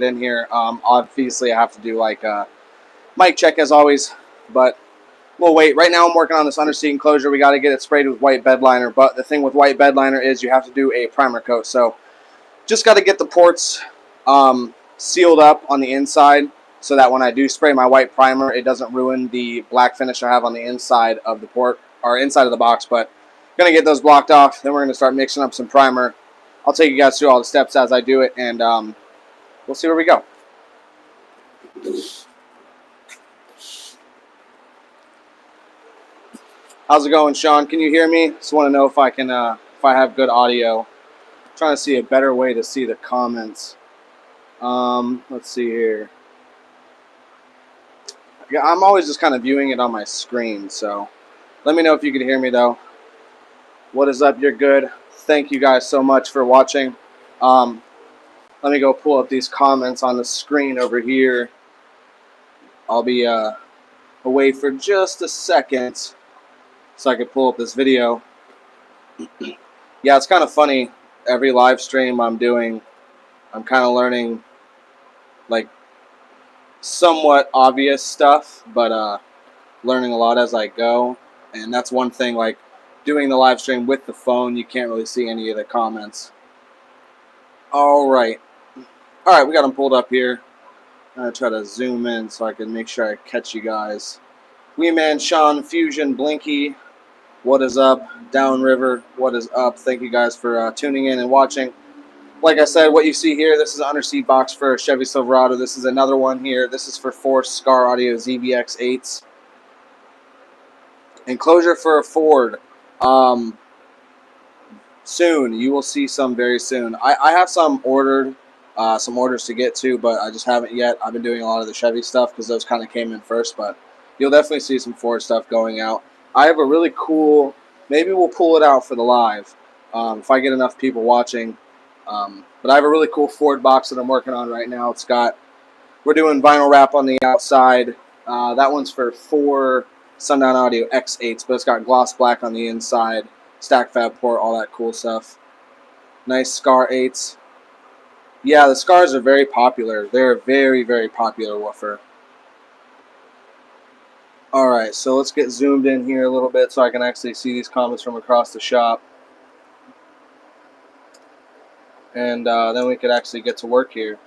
in here. Obviously, I have to do like a mic check as always, but we'll wait. Right now, I'm working on this underseat enclosure. We got to get it sprayed with white bed liner, but the thing with white bed liner is you have to do a primer coat. So just got to get the ports sealed up on the inside so that when I do spray my white primer, it doesn't ruin the black finish I have on the inside of the port or inside of the box. But going to get those blocked off. Then we're going to start mixing up some primer. I'll take you guys through all the steps as I do it, and we'll see where we go. How's it going, Sean? Can you hear me? Just want to know if I can, if I have good audio. I'm trying to see a better way to see the comments. Let's see here. Yeah, I'm always just kind of viewing it on my screen, so let me know if you can hear me, though. What is up? You're good. Thank you guys so much for watching. Let me go pull up these comments on the screen over here. I'll be away for just a second so I can pull up this video. Yeah, it's kind of funny. Every live stream I'm doing, I'm kind of learning like somewhat obvious stuff, but learning a lot as I go. And that's one thing, like doing the live stream with the phone, you can't really see any of the comments. Alright, we got them pulled up here. I'm going to try to zoom in so I can make sure I catch you guys. Wee Man, Sean, Fusion, Blinky, what is up? Downriver, what is up? Thank you guys for tuning in and watching. Like I said, what you see here, this is an underseat box for a Chevy Silverado. This is another one here. This is for 4 Scar Audio ZBX8s. Enclosure for a Ford. Soon. You will see some very soon. I have some ordered, some orders to get to, but I just haven't yet. I've been doing a lot of the Chevy stuff because those kind of came in first, but you'll definitely see some Ford stuff going out. I have a really cool, maybe we'll pull it out for the live if I get enough people watching. But I have a really cool Ford box that I'm working on right now. It's got, we're doing vinyl wrap on the outside. That one's for 4 Sundown Audio X8s, but it's got gloss black on the inside, stack fab port, all that cool stuff. Nice Scar 8s. Yeah, the Scars are very popular. They're a very, very popular woofer. Alright, so let's get zoomed in here a little bit so I can actually see these comments from across the shop. And then we could actually get to work here.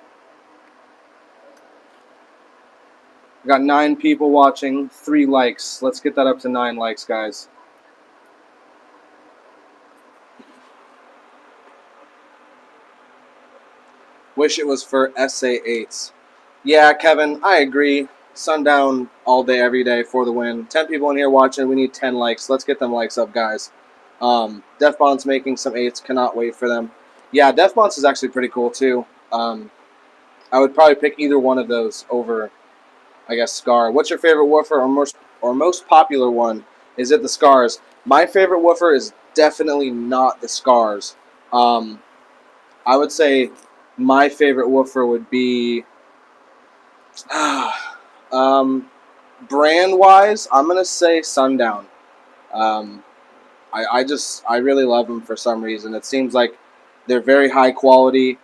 We got 9 people watching, 3 likes. Let's get that up to 9 likes, guys. Wish it was for SA8s. Yeah, Kevin, I agree. Sundown all day, every day for the win. 10 people in here watching. We need 10 likes. Let's get them likes up, guys. Def Bond's making some 8s. Cannot wait for them. Yeah, Def Bonds is actually pretty cool, too. I would probably pick either one of those over, I guess, Scar. What's your favorite woofer or most popular one? Is it the Scars? My favorite woofer is definitely not the Scars. I would say my favorite woofer would be, brand-wise, I'm going to say Sundown. I really love them for some reason. It seems like they're very high quality.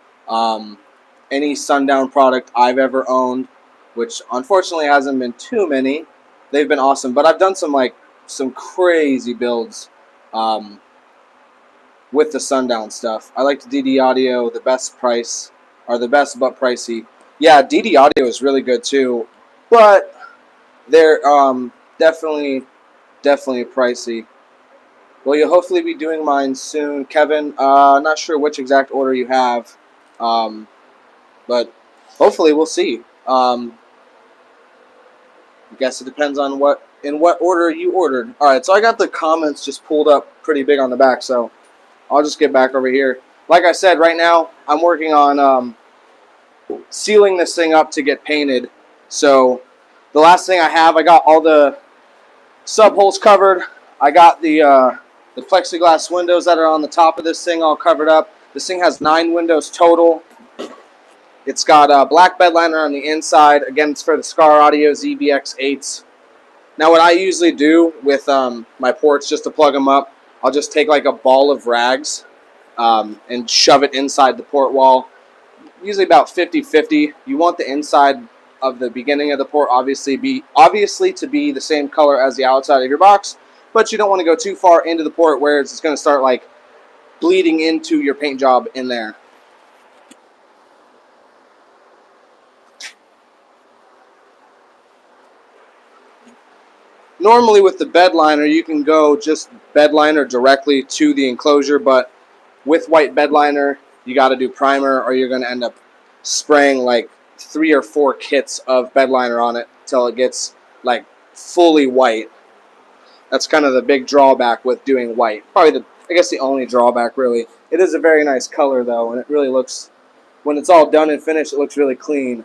Any Sundown product I've ever owned, which unfortunately hasn't been too many, they've been awesome. But I've done some crazy builds with the Sundown stuff. I like the DD Audio, the best price, or the best but pricey. Yeah, DD Audio is really good too, but they're definitely pricey. Well, you'll hopefully be doing mine soon, Kevin. Not sure which exact order you have, but hopefully we'll see. I guess it depends on in what order you ordered. All right, so I got the comments just pulled up pretty big on the back, so I'll just get back over here. Like I said, right now I'm working on sealing this thing up to get painted. So the last thing I have, I got all the sub holes covered. I got the plexiglass windows that are on the top of this thing all covered up. This thing has 9 windows total. It's got black bed liner on the inside. Again, it's for the Scar Audio ZBX8s. Now, what I usually do with my ports, just to plug them up, I'll just take like a ball of rags and shove it inside the port wall. usually about 50-50. You want the inside of the beginning of the port obviously to be the same color as the outside of your box, but you don't want to go too far into the port where it's going to start like bleeding into your paint job in there. Normally with the bed liner, you can go just bed liner directly to the enclosure, but with white bed liner, you got to do primer, or you're going to end up spraying like 3 or 4 kits of bed liner on it until it gets like fully white. That's kind of the big drawback with doing white. Probably I guess the only drawback really. It is a very nice color though, and it really looks, when it's all done and finished, it looks really clean.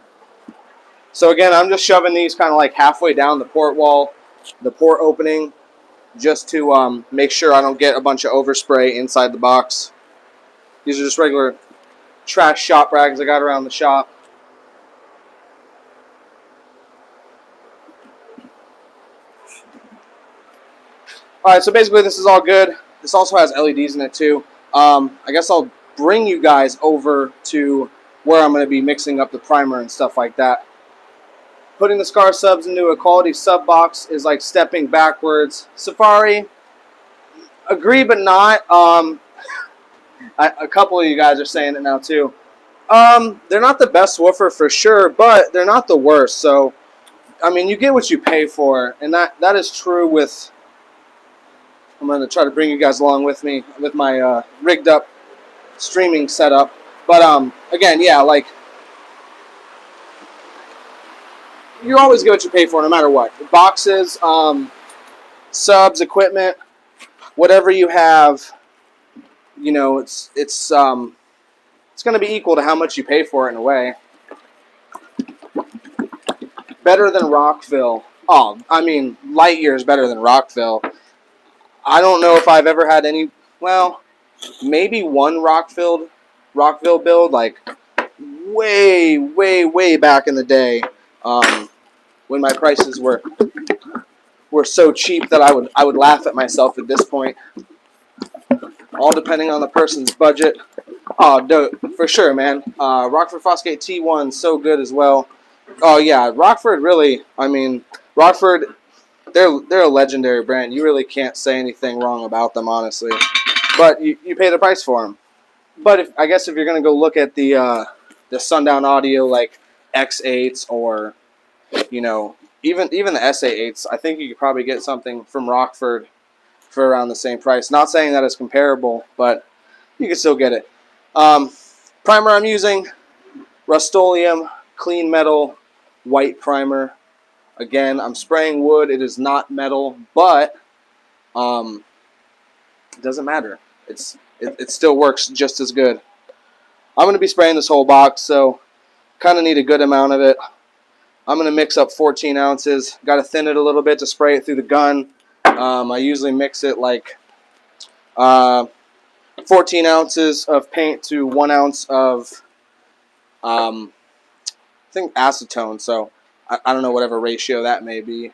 So again, I'm just shoving these kind of like halfway down the port wall, the port opening, just to make sure I don't get a bunch of overspray inside the box. These are just regular trash shop rags I got around the shop. Alright, so basically this is all good. This also has LEDs in it too. I guess I'll bring you guys over to where I'm going to be mixing up the primer and stuff like that. Putting the Scar subs into a quality sub box is like stepping backwards. Safari, agree but not. A couple of you guys are saying it now too. They're not the best woofer for sure, but they're not the worst. So, I mean, you get what you pay for, and that is true with. I'm going to try to bring you guys along with me with my rigged up streaming setup. But again, yeah, like you always get what you pay for, no matter what. Boxes, subs, equipment, whatever you have, you know, it's going to be equal to how much you pay for it in a way. Better than Rockville. Oh, I mean, light years better than Rockville. I don't know if I've ever had any, well, maybe one Rockville build, like way, way, way back in the day, when my prices were so cheap that I would laugh at myself at this point. All depending on the person's budget. Oh, for sure, man. Rockford Fosgate T1, so good as well. Oh yeah, Rockford really. I mean, Rockford. They're a legendary brand. You really can't say anything wrong about them, honestly. But you pay the price for them. But I guess if you're gonna go look at the Sundown Audio like X8s or, you know, even the SA8s, I think you could probably get something from Rockford for around the same price. Not saying that it's comparable, but you can still get it. Primer I'm using, Rust-Oleum Clean Metal White Primer. Again, I'm spraying wood. It is not metal, but it doesn't matter. It still works just as good. I'm going to be spraying this whole box, so kind of need a good amount of it. I'm going to mix up 14 ounces. Got to thin it a little bit to spray it through the gun. I usually mix it like 14 ounces of paint to 1 ounce of, I think, acetone. So I don't know whatever ratio that may be.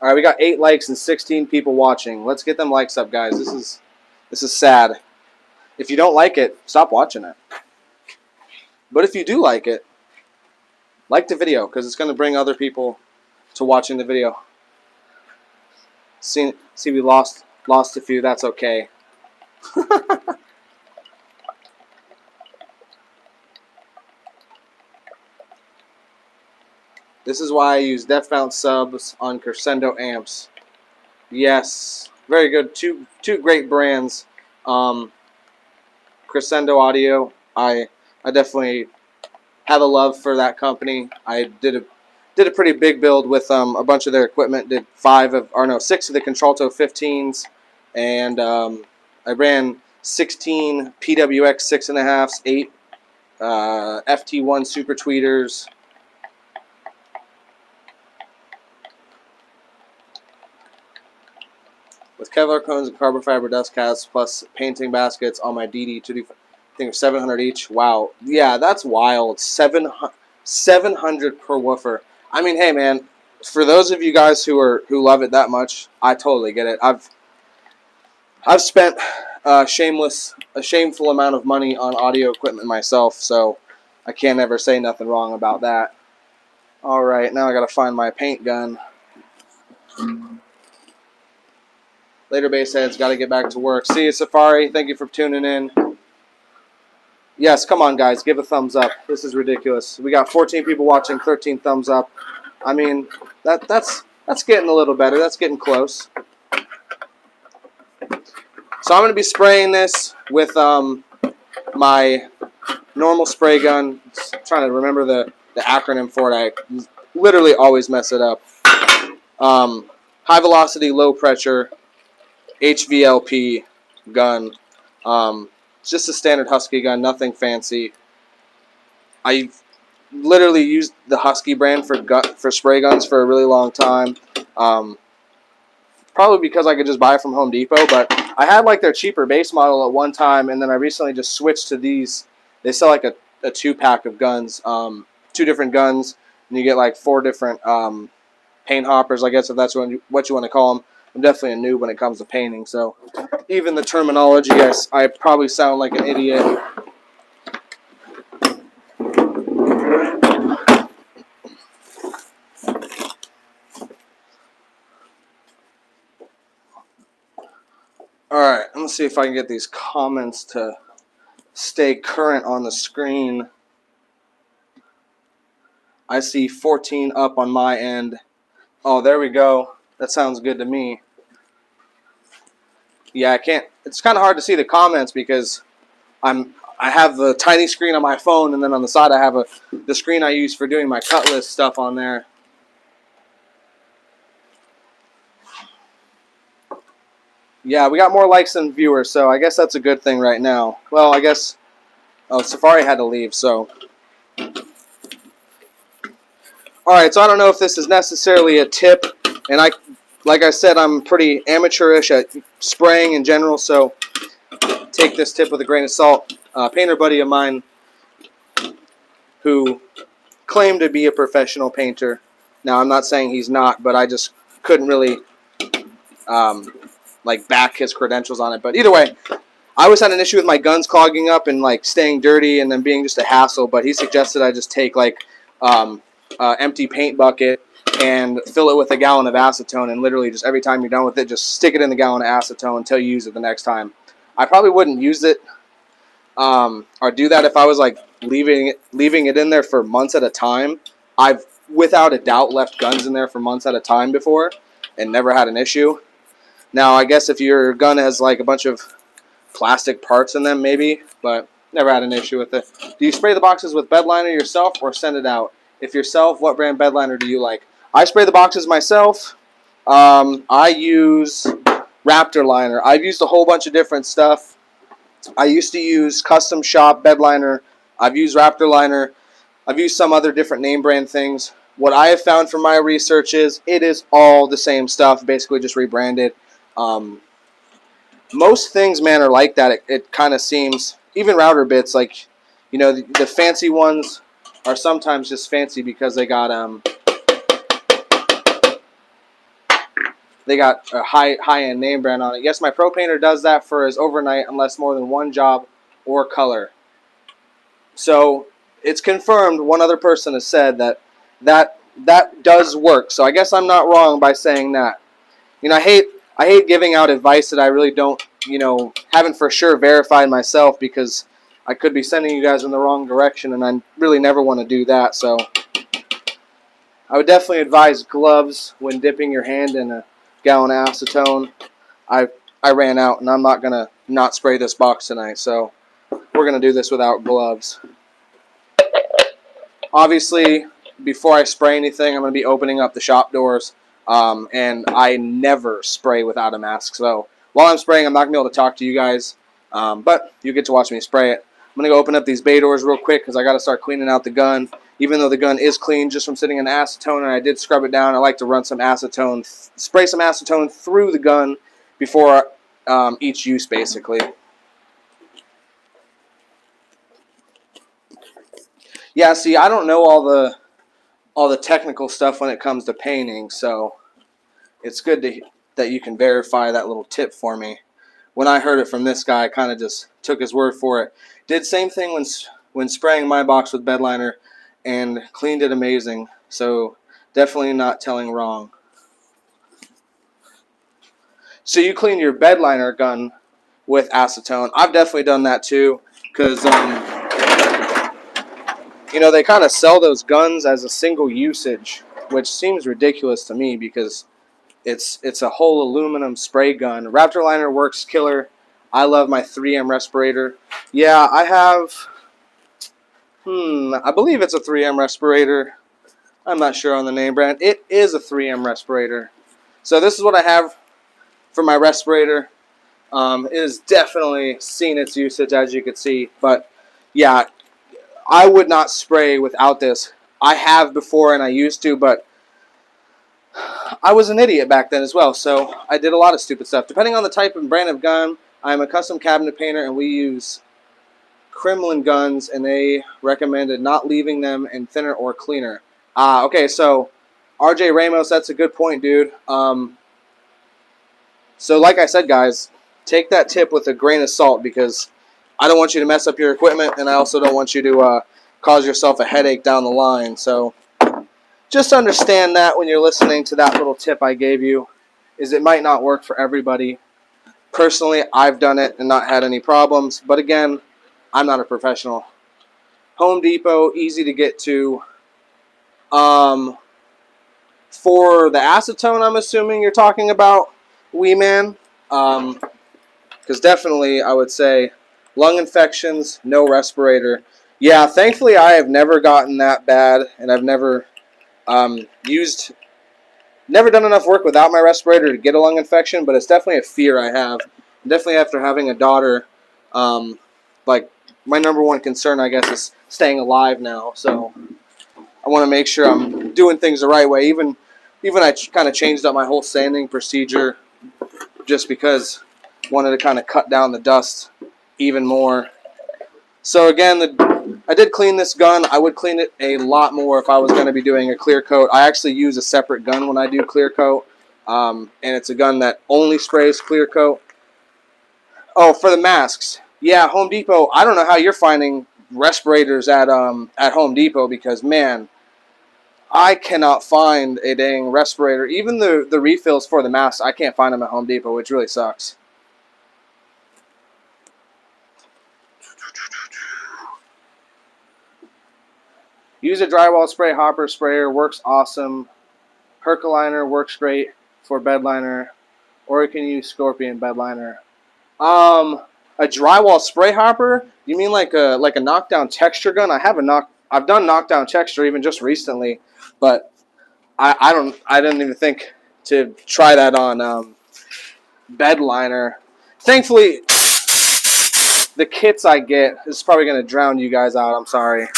All right, we got 8 likes and 16 people watching. Let's get them likes up, guys. This is sad. If you don't like it, stop watching it. But if you do like it, like the video, because it's going to bring other people to watching the video. See, we lost a few. That's okay. This is why I use depth mount subs on Crescendo amps. Yes, very good. Two great brands. Crescendo Audio. I definitely have a love for that company. I did a pretty big build with a bunch of their equipment. Did 6 of the Contralto 15s, and I ran 16 PWX 6.5s, 8 FT1 Super Tweeters. With Kevlar cones and carbon fiber dust caps, plus painting baskets on my DD225. think 700 each. Wow. Yeah, that's wild. 700 per woofer. I mean, hey man, for those of you guys who love it that much, I totally get it. I've spent a shameful amount of money on audio equipment myself, so I can't ever say nothing wrong about that. All right, now I got to find my paint gun. Later base heads, got to get back to work. See you, Safari. Thank you for tuning in. Yes, come on, guys. Give a thumbs up. This is ridiculous. We got 14 people watching, 13 thumbs up. I mean, that's getting a little better. That's getting close. So I'm going to be spraying this with my normal spray gun. I'm trying to remember the acronym for it. I literally always mess it up. High velocity, low pressure, HVLP gun. It's just a standard Husky gun, nothing fancy. I've literally used the Husky brand for spray guns for a really long time. Probably because I could just buy it from Home Depot, but I had like their cheaper base model at one time, and then I recently just switched to these. They sell like a 2-pack of guns, 2 different guns, and you get like 4 different paint hoppers, I guess, if that's what you want to call them. I'm definitely a noob when it comes to painting, so even the terminology, I probably sound like an idiot. Alright, I'm going to see if I can get these comments to stay current on the screen. I see 14 up on my end. Oh, there we go. That sounds good to me. Yeah, I can't. It's kind of hard to see the comments because I have the tiny screen on my phone, and then on the side I have the screen I use for doing my cut list stuff on there. Yeah, we got more likes than viewers, so I guess that's a good thing right now. Well, I guess... Oh, Safari had to leave, so... Alright, so I don't know if this is necessarily a tip, and like I said, I'm pretty amateurish at spraying in general, so take this tip with a grain of salt. A painter buddy of mine who claimed to be a professional painter. Now, I'm not saying he's not, but I just couldn't really... like back his credentials on it, but either way, I always had an issue with my guns clogging up and like staying dirty and then being just a hassle. But he suggested I just take like empty paint bucket and fill it with a gallon of acetone, and literally just every time you're done with it, just stick it in the gallon of acetone until you use it the next time. I probably wouldn't use it or do that if I was like leaving it in there for months at a time. I've without a doubt left guns in there for months at a time before and never had an issue. Now, I guess if your gun has like a bunch of plastic parts in them, maybe, but never had an issue with it. Do you spray the boxes with BEDLINER yourself or send it out? If yourself, what brand BEDLINER do you like? I spray the boxes myself. I use Raptor Liner. I've used a whole bunch of different stuff. I used to use Custom Shop BEDLINER. I've used Raptor Liner. I've used some other different name brand things. What I have found from my research is it is all the same stuff, basically just rebranded. Most things, man, are like that. It kind of seems, even router bits, like, you know, the fancy ones are sometimes just fancy because they got a high-end name brand on it. Yes, my Pro Painter does that for his overnight unless more than one job or color. So it's confirmed. One other person has said that does work. So I guess I'm not wrong by saying that. You know, I hate giving out advice that I really don't, you know, haven't for sure verified myself, because I could be sending you guys in the wrong direction, and I really never want to do that. So I would definitely advise gloves when dipping your hand in a gallon of acetone. I ran out, and I'm not going to not spray this box tonight, so we're going to do this without gloves. Obviously, before I spray anything, I'm going to be opening up the shop doors. And I never spray without a mask. So while I'm spraying, I'm not going to be able to talk to you guys. But you get to watch me spray it. I'm going to go open up these bay doors real quick because I got to start cleaning out the gun. Even though the gun is clean just from sitting in acetone and I did scrub it down, I like to run some acetone, spray some acetone through the gun before each use, basically. Yeah, see, I don't know all the technical stuff when it comes to painting, so it's good that you can verify that little tip for me. When I heard it from this guy, I kind of just took his word for it. Did same thing when spraying my box with BEDLINER, and cleaned it amazing. So definitely not telling wrong. So you clean your BEDLINER gun with acetone. I've definitely done that too, because you know, they kind of sell those guns as a single usage, which seems ridiculous to me because it's a whole aluminum spray gun. Raptor Liner works killer. I love my 3M respirator. Yeah, I have, I believe it's a 3M respirator. I'm not sure on the name brand. It is a 3M respirator. So this is what I have for my respirator. It has definitely seen its usage, as you can see. But yeah, I would not spray without this. I have before and I used to, but I was an idiot back then as well, so I did a lot of stupid stuff. Depending on the type and brand of gun, I'm a custom cabinet painter, and we use Kremlin guns, and they recommended not leaving them in thinner or cleaner. Okay, so RJ Ramos, that's a good point, dude. So like I said, guys, take that tip with a grain of salt, because I don't want you to mess up your equipment, and I also don't want you to cause yourself a headache down the line. So just understand that when you're listening to that little tip I gave you, is it might not work for everybody. Personally, I've done it and not had any problems. But again, I'm not a professional. Home Depot, easy to get to. For the acetone, I'm assuming you're talking about, wee man. Because definitely, I would say, lung infections, no respirator. Yeah, thankfully, I have never gotten that bad, and I've never never done enough work without my respirator to get a lung infection, but it's definitely a fear I have. Definitely after having a daughter, like my number one concern, I guess, is staying alive now. So I want to make sure I'm doing things the right way. Even I kind of changed up my whole sanding procedure just because I wanted to kind of cut down the dust even more. So again, I did clean this gun. I would clean it a lot more if I was going to be doing a clear coat. I actually use a separate gun when I do clear coat, and it's a gun that only sprays clear coat. Oh, for the masks, yeah, Home Depot. I don't know how you're finding respirators at Home Depot, because man, I cannot find a dang respirator. Even the refills for the masks, I can't find them at Home Depot, which really sucks. Use a drywall spray hopper sprayer, works awesome. Herculiner works great for BEDLINER, or you can use Scorpion BEDLINER. A drywall spray hopper? You mean like a knockdown texture gun? I've done knockdown texture even just recently, but I didn't even think to try that on BEDLINER. Thankfully, the kits I get, this is probably going to drown you guys out. I'm sorry.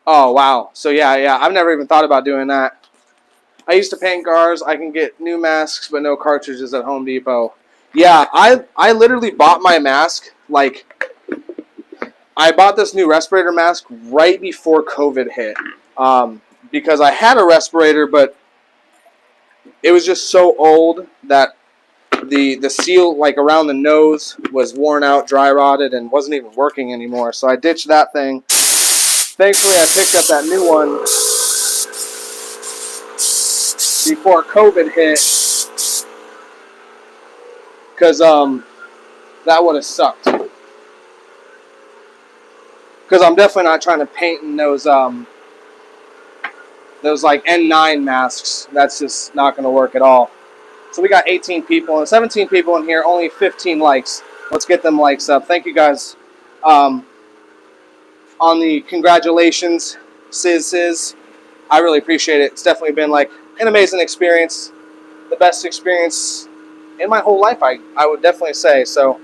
Oh, wow. So, yeah, I've never even thought about doing that. I used to paint cars. I can get new masks, but no cartridges at Home Depot. Yeah, I literally bought my mask, like, I bought this new respirator mask right before COVID hit. Because I had a respirator, but it was just so old that the seal, like, around the nose was worn out, dry rotted, and wasn't even working anymore. So I ditched that thing. Thankfully, I picked up that new one before COVID hit, because that would have sucked. Because I'm definitely not trying to paint in those like N9 masks. That's just not going to work at all. So we got 18 people and 17 people in here, only 15 likes. Let's get them likes up. Thank you guys. On the congratulations, Sis. I really appreciate it. It's definitely been like an amazing experience. The best experience in my whole life, I would definitely say. So,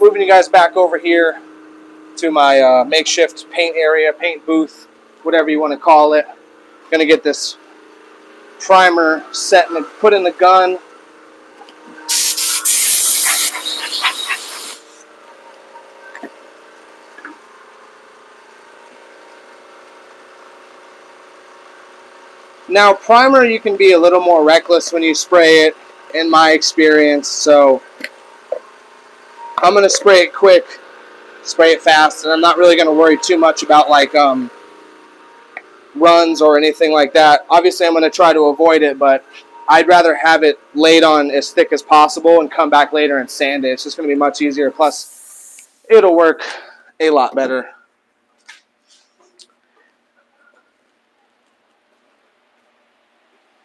moving you guys back over here to my makeshift paint area, paint booth, whatever you want to call it. Gonna get this primer set and put in the gun. Now, primer, you can be a little more reckless when you spray it, in my experience, so I'm going to spray it quick, spray it fast, and I'm not really going to worry too much about like runs or anything like that. Obviously, I'm going to try to avoid it, but I'd rather have it laid on as thick as possible and come back later and sand it. It's just going to be much easier, plus it'll work a lot better.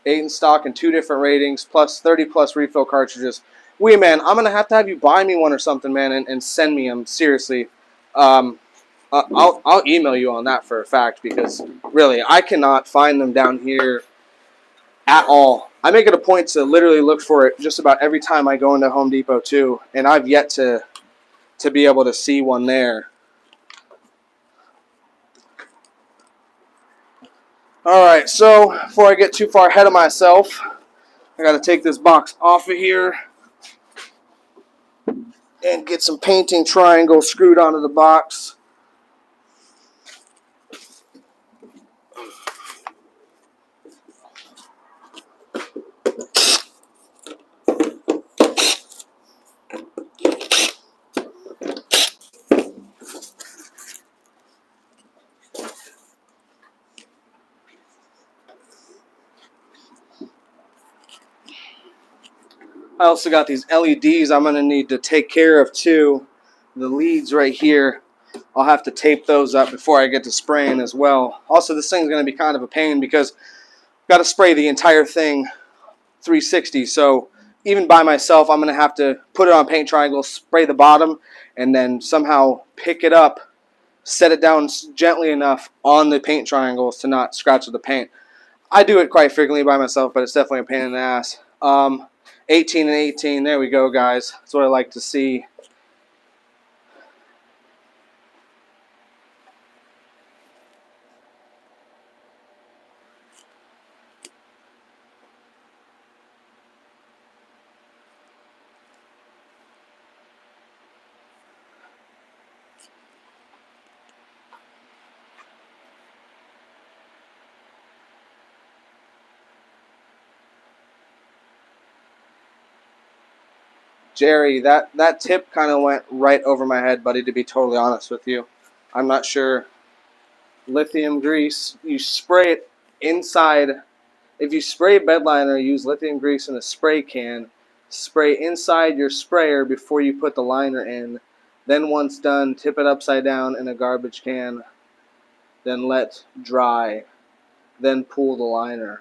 8 in stock and 2 different ratings, plus 30 plus refill cartridges. Wee man, I'm gonna have to have you buy me one or something, man, and send me them. Seriously, I'll email you on that for a fact, because really I cannot find them down here at all. I make it a point to literally look for it just about every time I go into Home Depot too, and I've yet to be able to see one there. Alright, so before I get too far ahead of myself, I gotta take this box off of here and get some painting triangles screwed onto the box. I also got these LEDs I'm going to need to take care of too. The leads right here, I'll have to tape those up before I get to spraying as well. Also, this thing's going to be kind of a pain because I've got to spray the entire thing 360. So even by myself, I'm going to have to put it on paint triangles, spray the bottom, and then somehow pick it up, set it down gently enough on the paint triangles to not scratch the paint. I do it quite frequently by myself, but it's definitely a pain in the ass. 18 and 18, there we go, guys. That's what I like to see. Jerry, that tip kind of went right over my head, buddy, to be totally honest with you. I'm not sure. Lithium grease, you spray it inside. If you spray BEDLINER, use lithium grease in a spray can. Spray inside your sprayer before you put the liner in. Then once done, tip it upside down in a garbage can. Then let dry. Then pull the liner.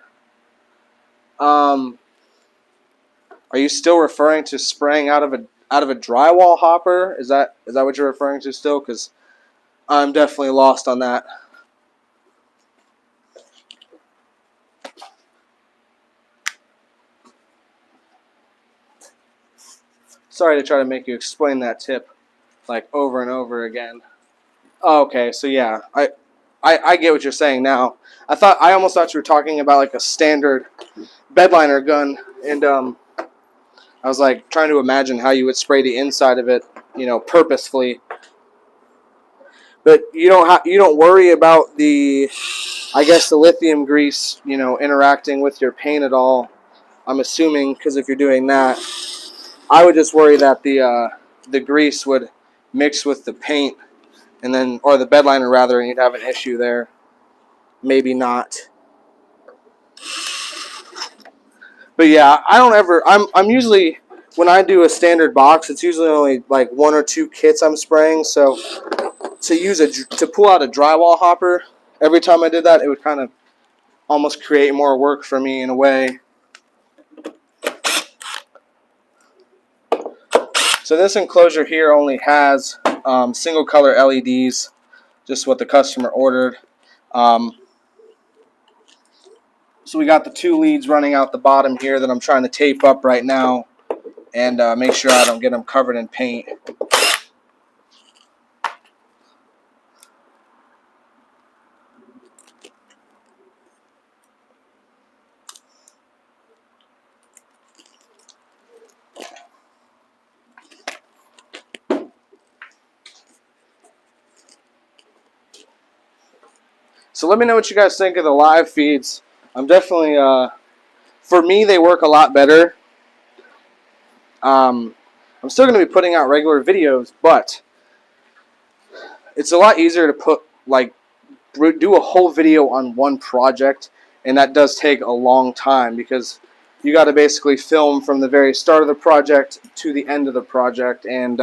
Are you still referring to spraying out of a drywall hopper? Is that what you're referring to still? Because I'm definitely lost on that. Sorry to try to make you explain that tip like over and over again. Oh, okay, so yeah, I get what you're saying now. I almost thought you were talking about like a standard BEDLINER gun, and I was like trying to imagine how you would spray the inside of it, you know, purposefully. But you don't worry about the, I guess, the lithium grease, you know, interacting with your paint at all. I'm assuming, because if you're doing that, I would just worry that the grease would mix with the paint, and then, or the BEDLINER rather, and you'd have an issue there. Maybe not. But yeah, I don't ever. I'm usually, when I do a standard box, it's usually only like 1 or 2 kits I'm spraying. So to pull out a drywall hopper every time I did that, it would kind of almost create more work for me in a way. So this enclosure here only has single color LEDs, just what the customer ordered. So we got the 2 leads running out the bottom here that I'm trying to tape up right now and make sure I don't get them covered in paint. So let me know what you guys think of the live feeds. I'm definitely, for me, they work a lot better. I'm still going to be putting out regular videos, but it's a lot easier to put, like, do a whole video on one project, and that does take a long time because you got to basically film from the very start of the project to the end of the project, and